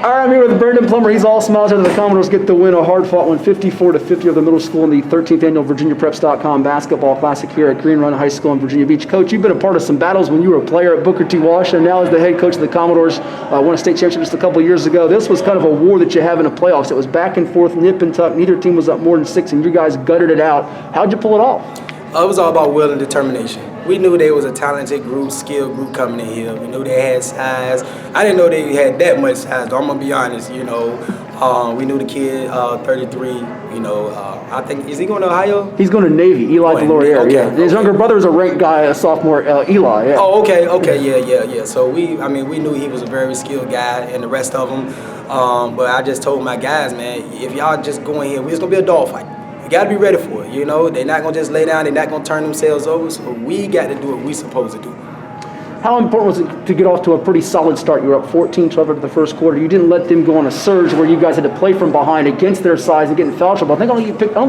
All right, I'm here with Brandon Plummer. He's all smiles after the Commodores get the win, a hard-fought one, 54-50 over the Miller School in the 13th annual VirginiaPreps.com basketball classic here at Green Run High School in Virginia Beach. Coach, you've been a part of some battles when you were a player at Booker T. Walsh, and now as the head coach of the Commodores, won a state championship just a couple years ago. This was kind of a war that you have in the playoffs. It was back and forth, nip and tuck. Neither team was up more than 6, and you guys gutted it out. How'd you pull it off? It was all about will and determination. We knew they was a talented group, skilled group coming in here. We knew they had size. I didn't know they had that much size, though. I'm going to be honest, we knew the kid, 33, I think, is he going to Ohio? He's going to Navy, Eli DeLaurier, okay, yeah. His younger brother is a ranked guy, a sophomore, Eli, yeah. Oh, okay, yeah. So we knew he was a very skilled guy and the rest of them. But I just told my guys, man, if y'all just go in here, it's going to be a dogfight. You got to be ready for it, They're not going to just lay down. They're not going to turn themselves over. So we got to do what we're supposed to do. How important was it to get off to a pretty solid start? You were up 14-12 after the first quarter. You didn't let them go on a surge where you guys had to play from behind against their size and get in foul trouble. I don't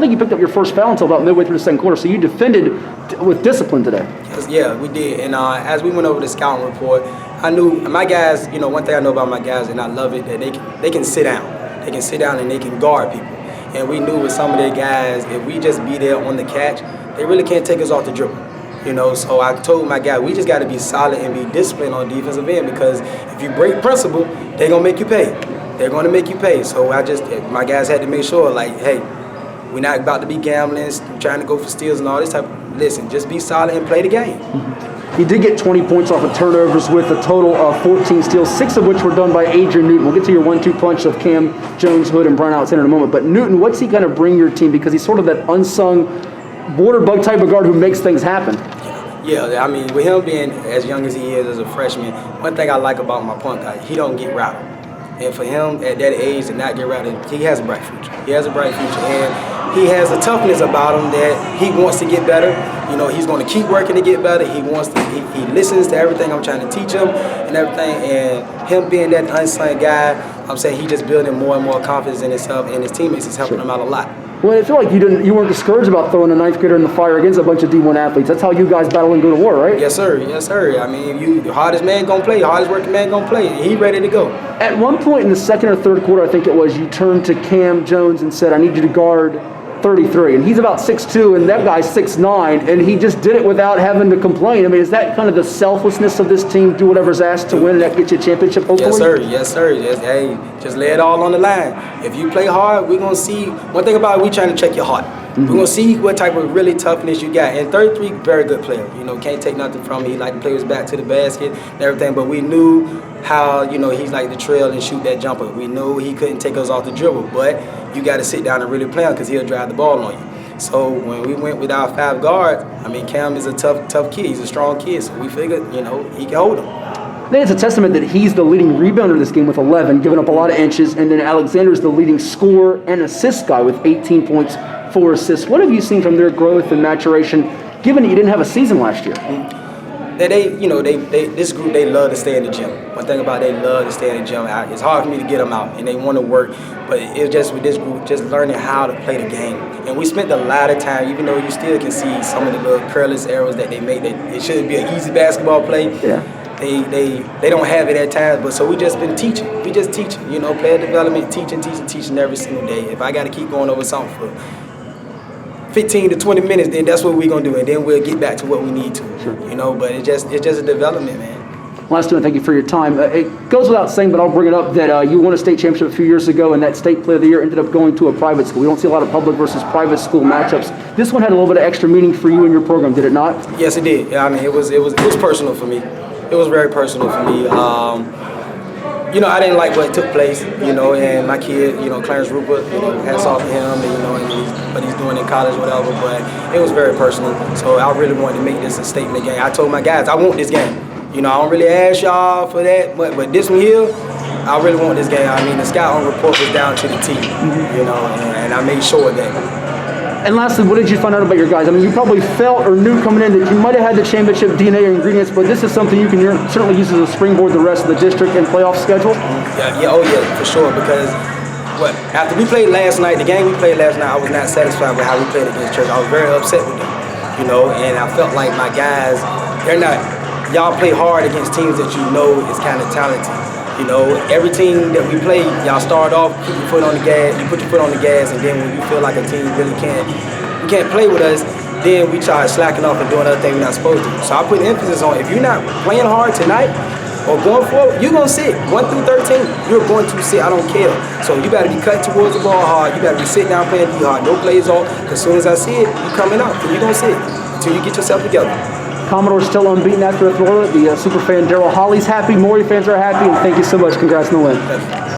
think you picked up your first foul until about midway through the second quarter, so you defended with discipline today. Yeah, we did. And as we went over the scouting report, I knew my guys, one thing I know about my guys, and I love it, that they can sit down. They can sit down and they can guard people. And we knew with some of their guys, if we just be there on the catch, they really can't take us off the dribble. So I told my guy, we just got to be solid and be disciplined on defensive end, because if you break principle, they're going to make you pay. They're going to make you pay. So my guys had to make sure, hey, we're not about to be gambling, trying to go for steals and all this type. Listen, just be solid and play the game. He did get 20 points off of turnovers with a total of 14 steals, 6 of which were done by Adrian Newton. We'll get to your 1-2 punch of Cam, Jones, Hood, and Brown out center in a moment. But Newton, what's he going to bring your team? Because he's sort of that unsung border bug type of guard who makes things happen. Yeah, with him being as young as he is as a freshman, one thing I like about my point guard, he don't get rattled. And for him at that age to not get rattled, he has a bright future. He has a bright future, and he has a toughness about him that he wants to get better. He's going to keep working to get better. He listens to everything I'm trying to teach him and everything. And him being that unsung guy, I'm saying he just building more and more confidence in himself, and his teammates is helping him out a lot. Well, I feel like you weren't discouraged about throwing a ninth grader in the fire against a bunch of D1 athletes. That's how you guys battle and go to war, right? Yes, sir. The hardest man gonna play, the hardest working man gonna play. He ready to go. At one point in the second or third quarter, I think it was, you turned to Cam Jones and said, I need you to guard 33. And he's about 6'2", and that guy's 6'9", and he just did it without having to complain. Is that kind of the selflessness of this team, do whatever's asked to win, and that gets you a championship, hopefully? Yes, sir. Just lay it all on the line. If you play hard, we're going to see. One thing about it, we're trying to check your heart. Mm-hmm. We're going to see what type of really toughness you got. And 33, very good player. Can't take nothing from him. He like to play his back to the basket and everything. But we knew how, he's like to trail and shoot that jumper. We knew he couldn't take us off the dribble. But you got to sit down and really play him, because he'll drive the ball on you. So when we went with our 5 guards, Cam is a tough kid. He's a strong kid. So we figured, he can hold him. I think it's a testament that he's the leading rebounder in this game with 11, giving up a lot of inches, and then Alexander's the leading scorer and assist guy with 18 points, 4 assists. What have you seen from their growth and maturation, given that you didn't have a season last year? This group, they love to stay in the gym. One thing about they love to stay in the gym. It's hard for me to get them out, and they want to work. But it's just with this group, just learning how to play the game. And we spent a lot of time, even though you still can see some of the little careless errors that they make, that it should be an easy basketball play. Yeah. They don't have it at times, but so we just been teaching. We just teaching, player development, teaching every single day. If I got to keep going over something for 15 to 20 minutes, then that's what we're going to do, and then we'll get back to what we need to, but it's just a development, man. Last one, thank you for your time. It goes without saying, but I'll bring it up, that you won a state championship a few years ago, and that state player of the year ended up going to a private school. We don't see a lot of public versus private school matchups. This one had a little bit of extra meaning for you and your program, did it not? Yes, it did. It was personal for me. It was very personal for me. I didn't like what took place, and my kid, Clarence Rupert, hats off to him, and what he's doing in college, whatever, but it was very personal. So I really wanted to make this a statement game. I told my guys, I want this game. I don't really ask y'all for that, but this one here, I really want this game. The scouting report was down to the T, and I made sure of that. And lastly, what did you find out about your guys? You probably felt or knew coming in that you might have had the championship DNA or ingredients, but this is something you can certainly use as a springboard the rest of the district and playoff schedule? Yeah, for sure, because after we played last night, the game we played last night, I was not satisfied with how we played against Church. I was very upset with them, and I felt like my guys, y'all play hard against teams that is kind of talented. You know, every team that we play, y'all start off, keep your foot on the gas, you put your foot on the gas, and then when you feel like a team really can't play with us, then we try slacking off and doing other things we're not supposed to. So I put emphasis on, if you're not playing hard tonight or going forward, you're going to sit. 1 through 13, you're going to sit. I don't care. So you got to be cut towards the ball hard. You got to be sitting down playing D hard. No plays off. As soon as I see it, you coming up, and you're going to sit until you get yourself together. Commodores still unbeaten after a thriller. The super fan Daryl Holly's happy. Maury fans are happy. And thank you so much. Congrats on the win.